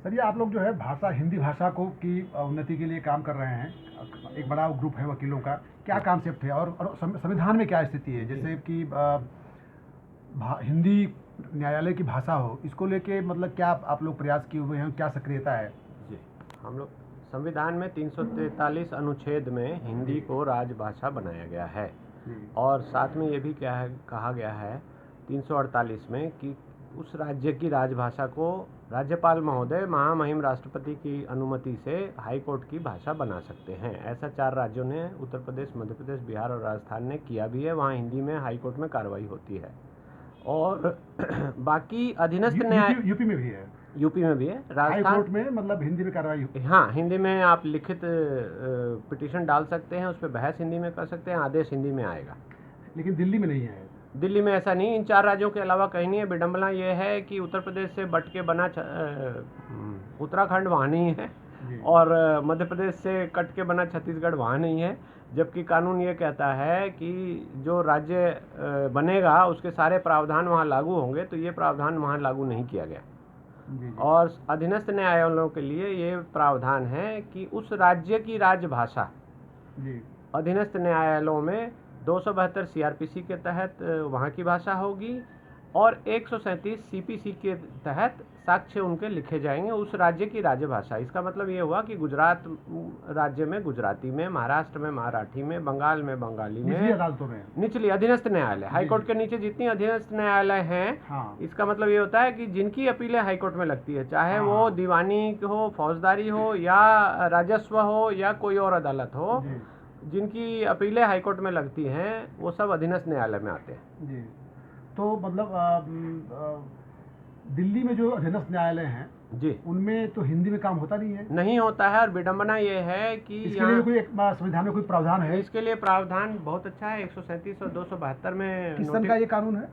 Sir, ये आप लोग जो है भाषा हिंदी भाषा को की उन्नति के लिए काम कर रहे हैं। एक बड़ा ग्रुप है वकीलों का। क्या जी कॉन्सेप्ट है और संविधान में क्या स्थिति है? जी जैसे कि हिंदी न्यायालय की भाषा हो, इसको लेके मतलब क्या आप लोग प्रयास किए हुए हैं? क्या सक्रियता है? जी हम लोग संविधान में 343 अनुच्छेद में हिंदी जी को राजभाषा बनाया गया है। जी और साथ में ये भी क्या है, कहा गया है 348 में कि उस राज्य की राजभाषा को राज्यपाल महोदय महामहिम राष्ट्रपति की अनुमति से हाई कोर्ट की भाषा बना सकते हैं। ऐसा 4 राज्यों ने, उत्तर प्रदेश, मध्य प्रदेश, बिहार और राजस्थान ने किया भी है। वहाँ हिंदी में हाई कोर्ट में कार्रवाई होती है। और बाकी अधीनस्थ न्याय यूपी में भी है। यूपी में भी है, हाई कोर्ट राजस्थान। में मतलब हिंदी में कार्रवाई हाँ, हिंदी में आप लिखित पिटीशन डाल सकते हैं, उस पर बहस हिंदी में कर सकते हैं, आदेश हिंदी में आएगा। लेकिन दिल्ली में नहीं है। दिल्ली में ऐसा नहीं, इन 4 राज्यों के अलावा कहीं नहीं है। विडंबना ये है कि उत्तर प्रदेश से बट के बना उत्तराखंड वहाँ नहीं है, जी और मध्य प्रदेश से कट के बना छत्तीसगढ़ वहाँ नहीं है। जबकि कानून ये कहता है कि जो राज्य बनेगा उसके सारे प्रावधान वहाँ लागू होंगे, तो ये प्रावधान वहाँ लागू नहीं किया गया। जी जी और अधीनस्थ न्यायालयों के लिए ये प्रावधान है कि उस राज्य की राजभाषा जी अधीनस्थ न्यायालयों में 272 सीआरपीसी के तहत वहाँ की भाषा होगी, और 137 सीपीसी के तहत साक्ष्य उनके लिखे जाएंगे उस राज्य की राजभाषा। इसका मतलब ये हुआ कि गुजरात राज्य में गुजराती में, महाराष्ट्र में मराठी में, बंगाल में बंगाली निचली में, अदालतों में। निचली अधीनस्थ न्यायालय, हाईकोर्ट के नीचे जितनी अधीनस्थ न्यायालय हैं, हाँ इसका मतलब ये होता है कि जिनकी अपीलें हाईकोर्ट में लगती है, चाहे हाँ वो हाँ दीवानी हो, फौजदारी हो, या राजस्व हो, या कोई और अदालत हो, जी जिनकी अपीलें हाईकोर्ट में लगती हैं, वो सब अधीनस्थ न्यायालय में आते हैं। जी। तो मतलब दिल्ली में जो अधीनस्थ न्यायालय हैं, जी उनमें तो हिंदी में काम होता नहीं है। नहीं होता है, और विडंबना ये है कि इसके लिए यहाँ कोई एक संविधान में कोई प्रावधान है? इसके लिए प्रावधान बहुत अच्छा है। 137 और 272 में किस सन का ये कानून है?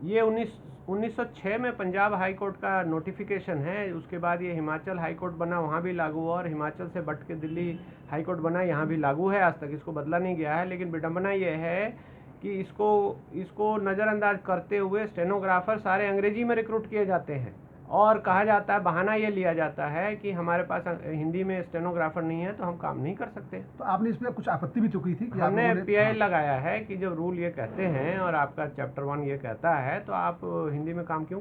ये 1906 में पंजाब हाई कोर्ट का नोटिफिकेशन है। उसके बाद ये हिमाचल हाई कोर्ट बना, वहाँ भी लागू हुआ, और हिमाचल से बट के दिल्ली हाई कोर्ट बना, यहाँ भी लागू है। आज तक इसको बदला नहीं गया है। लेकिन विडंबना ये है कि इसको नज़रअंदाज करते हुए स्टेनोग्राफर सारे अंग्रेजी में रिक्रूट किए जाते हैं, और कहा जाता है, बहाना ये लिया जाता है कि हमारे पास हिंदी में स्टेनोग्राफर नहीं है तो हम काम नहीं कर सकते। तो आपने इसमें कुछ आपत्ति भी तो की थी कि आप हमने लोगों ने? पीआई हाँ। लगाया है कि जब रूल ये कहते हैं और आपका चैप्टर 1 ये कहता है, तो आप हिंदी में काम क्यों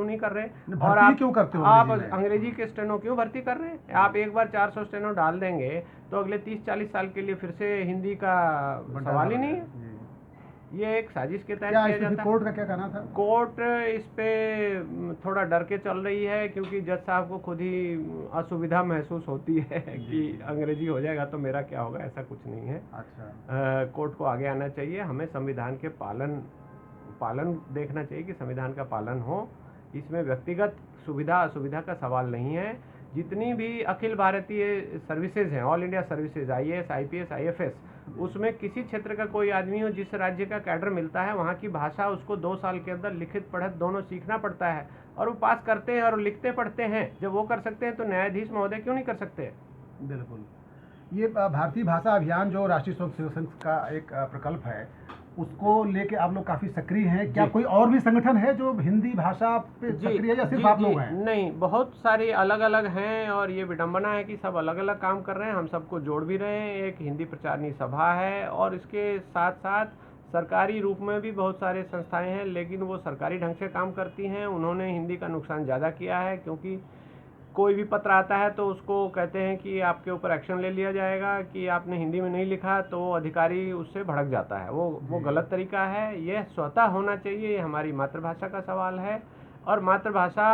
नहीं कर रहे? और भर्ती आप क्यों करते हो आप अंग्रेजी में? अंग्रेजी के स्टेनो क्यों भर्ती कर रहे हैं? आप एक बार 400 स्टेनो डाल देंगे तो अगले 30-40 साल के लिए फिर से हिंदी का सवाल ही नहीं है। जी। ये एक साजिश के तहत क्या किया इसमें जाता है। कोर्ट का क्या कहना था? कोर्ट इस पे थोड़ा डर के चल रही है, क्योंकि जज साहब को खुद ही असुविधा महसूस होती है कि अंग्रेजी हो जाएगा तो मेरा क्या होगा। ऐसा कुछ नहीं है। अच्छा। कोर्ट को आगे आना चाहिए। हमें संविधान के पालन देखना चाहिए कि संविधान का पालन हो। इसमें व्यक्तिगत सुविधा असुविधा का सवाल नहीं है। जितनी भी अखिल भारतीय सर्विसेज हैं, all India services, IAS, IPS, IFS, उसमें किसी क्षेत्र का कोई आदमी हो, जिस राज्य का कैडर मिलता है, वहाँ की भाषा उसको 2 साल के अंदर लिखित पढ़त दोनों सीखना पड़ता है, और वो पास करते हैं और लिखते पढ़ते हैं। जब वो कर सकते हैं तो न्यायाधीश महोदय क्यों नहीं कर सकते? बिल्कुल। ये भारतीय भाषा अभियान जो राष्ट्रीय स्वयं सेवक संघ का एक प्रकल्प है, उसको लेके आप लोग काफ़ी सक्रिय हैं। क्या कोई और भी संगठन है जो हिंदी भाषा पे सक्रिय है, या सिर्फ आप लोग हैं? नहीं, बहुत सारे अलग अलग हैं, और ये विडंबना है कि सब अलग अलग काम कर रहे हैं। हम सबको जोड़ भी रहे हैं। एक हिंदी प्रचारनी सभा है, और इसके साथ साथ सरकारी रूप में भी बहुत सारे संस्थाएं हैं, लेकिन वो सरकारी ढंग से काम करती हैं। उन्होंने हिंदी का नुकसान ज़्यादा किया है, क्योंकि कोई भी पत्र आता है तो उसको कहते हैं कि आपके ऊपर एक्शन ले लिया जाएगा, कि आपने हिंदी में नहीं लिखा, तो अधिकारी उससे भड़क जाता है। वो गलत तरीका है। यह स्वतः होना चाहिए। ये हमारी मातृभाषा का सवाल है, और मातृभाषा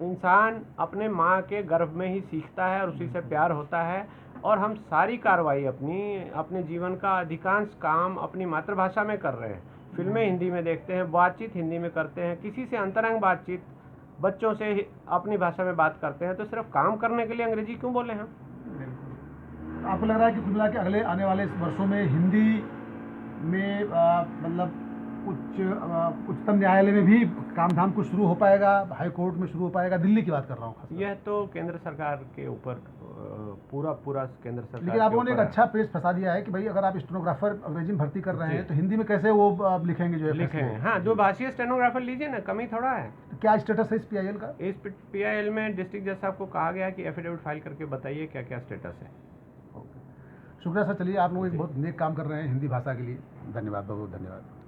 इंसान अपने माँ के गर्भ में ही सीखता है, और उसी से प्यार होता है। और हम सारी कार्रवाई अपने जीवन का अधिकांश काम अपनी मातृभाषा में कर रहे हैं। फिल्में हिंदी में देखते हैं, बातचीत हिंदी में करते हैं, किसी से अंतरंग बातचीत बच्चों से अपनी भाषा में बात करते हैं, तो सिर्फ काम करने के लिए अंग्रेजी क्यों बोले हम? बिल्कुल। आपको लग रहा है कि कुल मिला के अगले आने वाले वर्षों में हिंदी में मतलब उच्चतम न्यायालय में भी काम धाम कुछ शुरू हो पाएगा, हाई कोर्ट में शुरू हो पाएगा? दिल्ली की बात कर रहा हूँ खासकर। यह तो केंद्र सरकार के ऊपर पूरा केंद्र सरकार लेकिन आप के लोगों ने एक ऊपर है। अच्छा पेज फंसा दिया है कि भाई अगर आप स्टेनोग्राफर अंग्रेजी में भर्ती कर रहे हैं तो हिंदी में कैसे वो लिखेंगे जो लिखेंगे। हाँ, जो भाषीय स्टेनोग्राफर लीजिए ना, कमी थोड़ा है। तो क्या स्टेटस है इस PIL का? इस PIL में डिस्ट्रिक्ट जज साहब को कहा गया कि एफिडेविट फाइल करके बताइए क्या क्या स्टेटस है। शुक्रिया सर। चलिए, आप लोग एक बहुत नेक काम कर रहे हैं हिंदी भाषा के लिए। धन्यवाद, बहुत बहुत धन्यवाद।